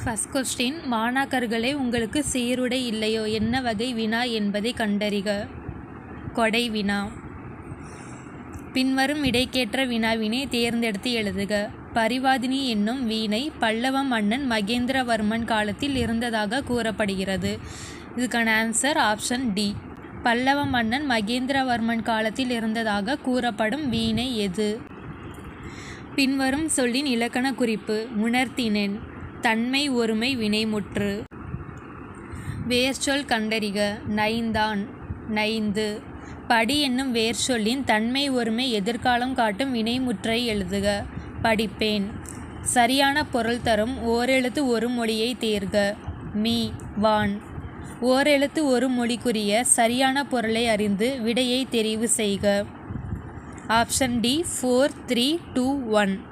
First question, மாணாக்கர்களே உங்களுக்கு சீருடை இல்லையோ, என்ன வகை வினா என்பதை கண்டறிக. கொடை வினா. பின்வரும் விடைக்கேற்ற வினாவினை தேர்ந்தெடுத்து எழுதுக. பரிவாதினி என்னும் வீணை பல்லவ மன்னன் மகேந்திரவர்மன் காலத்தில் இருந்ததாக கூறப்படுகிறது. இதுக்கான ஆன்சர் ஆப்ஷன் டி. பல்லவ மன்னன் மகேந்திரவர்மன் காலத்தில் இருந்ததாக கூறப்படும் வீணை எது? பின்வரும் சொல்லின் இலக்கண குறிப்பு. உணர்த்தினேன். தன்மை ஒருமை வினைமுற்று. வேர்ச்சொல் கண்டறிக. நைந்தான், நைந்து. படி என்னும் வேர்ச்சொல்லின் தன்மை ஒருமை எதிர்காலம் காட்டும் வினைமுற்றை எழுதுக. படிப்பேன். சரியான பொருள் தரும் ஓரெழுத்து ஒரு மொழியை தேர்க. மீ, வான். ஓரெழுத்து ஒரு மொழிக்குரிய சரியான பொருளை அறிந்து விடையை தெரிவு செய்க. Option D 4, 3, 2, 1.